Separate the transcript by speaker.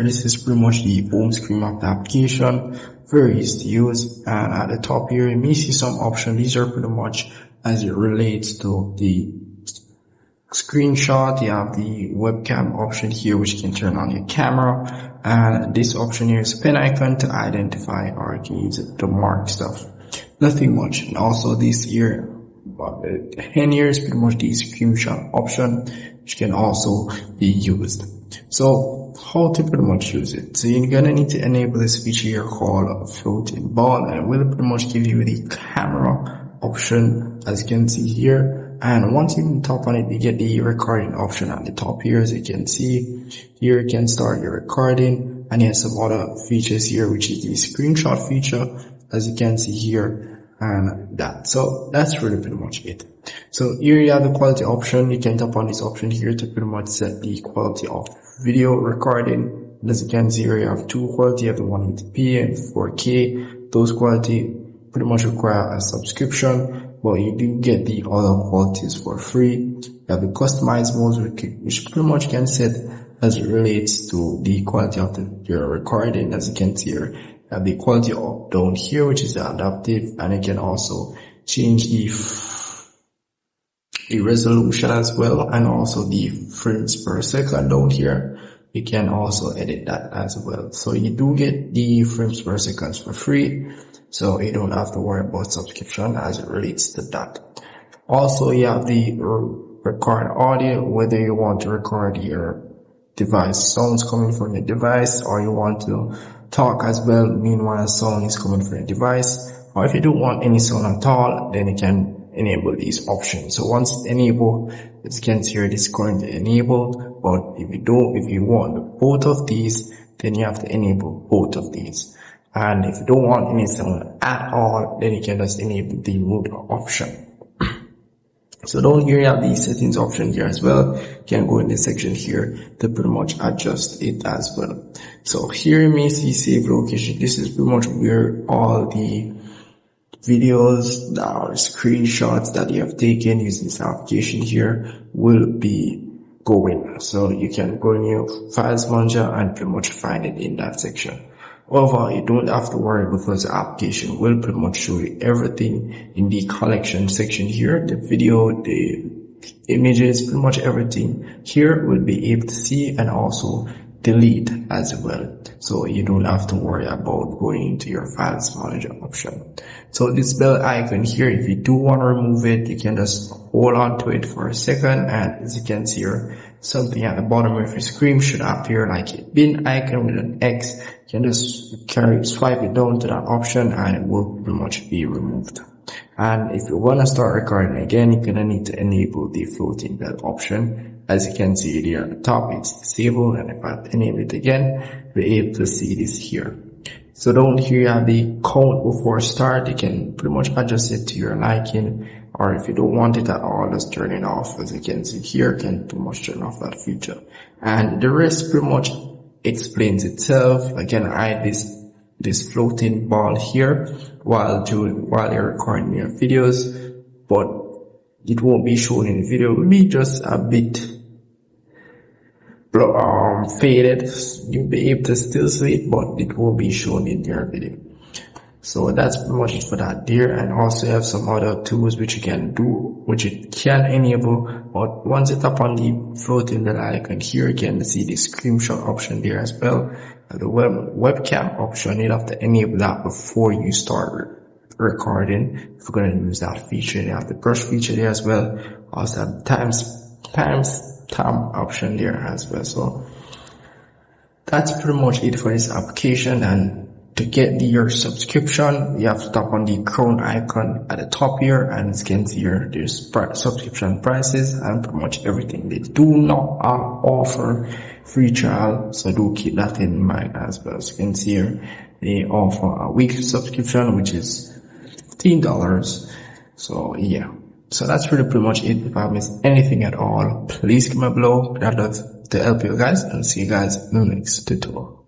Speaker 1: This is pretty much the home screen of the application, very easy to use. And at the top here, you may see some options. These are pretty much as it relates to the screenshot. You have the webcam option here, which you can turn on your camera. And this option here is pen icon to identify, or you can use it to mark stuff. Nothing much. And also this here, hand here is pretty much the screenshot option, which can also be used. So how to pretty much use it? So you're gonna need to enable this feature here called floating ball, and it will pretty much give you the camera option, as you can see here. And once you tap on it, you get the recording option at the top here. As you can see here, you can start your recording, and you have some other features here, which is the screenshot feature, as you can see here, and that. So that's really pretty much it. So here you have the quality option. You can tap on this option here to pretty much set the quality of video recording. As you can see here, you have two quality. You have the 180p and 4K. Those quality pretty much require a subscription, but you do get the other qualities for free. You have the customizables, which pretty much can set as it relates to the quality of your recording. As you can see here, you have the quality up down here, which is adaptive, and you can also change the resolution as well, and also the frames per second down here. You can also edit that as well. So you do get the frames per second for free, so you don't have to worry about subscription as it relates to that. Also, you have the record audio, whether you want to record your device sounds coming from your device, or you want to talk as well meanwhile sound is coming from your device, or if you don't want any sound at all, then you can enable these options. So once it's enabled, as you can see here, it is currently enabled, but if you want both of these, then you have to enable both of these. And if you don't want any sound at all, then you can just enable the mute option. So down here you have the settings option here as well. You can go in this section here to pretty much adjust it as well. So here you may see save location. This is pretty much where all the videos or screenshots that you have taken using this application here will be going. So you can go in your files manager and pretty much find it in that section. However, you don't have to worry, because the application will pretty much show you everything in the collection section here. The video, the images, pretty much everything here will be able to see, and also delete as well. So you don't have to worry about going into your files manager option. So this bell icon here, if you do want to remove it, you can just hold on to it for a second, and as you can see here, something at the bottom of your screen should appear like a bin icon with an X. You can just swipe it down to that option, and it will pretty much be removed. And if you want to start recording again, you're gonna need to enable the floating bell option. As you can see here at the top, it's disabled, and if I enable it again, we're able to see this here. So down here you have the count before start. You can pretty much adjust it to your liking, or if you don't want it at all, just turn it off. As you can see here, you can pretty much turn off that feature. And the rest pretty much explains itself. Again, I hide this floating ball here while you're recording your videos, but it won't be shown in the video. It will be just a bit faded. You'll be able to still see it, but it won't be shown in your video. So that's pretty much it for that there. And also you have some other tools which you can do, which it can enable. But once you tap on the floating bell icon here, you can see the screenshot option there as well. The webcam option, you have to enable that before you start recording. If you're going to use that feature, you have the brush feature there as well. Also have timestamp option there as well. So that's pretty much it for this application. And to get your subscription, you have to tap on the crown icon at the top here, and as you can see here, there's subscription prices and pretty much everything. They do not offer free trial, so do keep that in mind as well. As you can see here, they offer a weekly subscription, which is $15. So yeah, so that's really pretty much it. If I missed anything at all, please comment below. I'd love to help you guys, and see you guys in the next tutorial.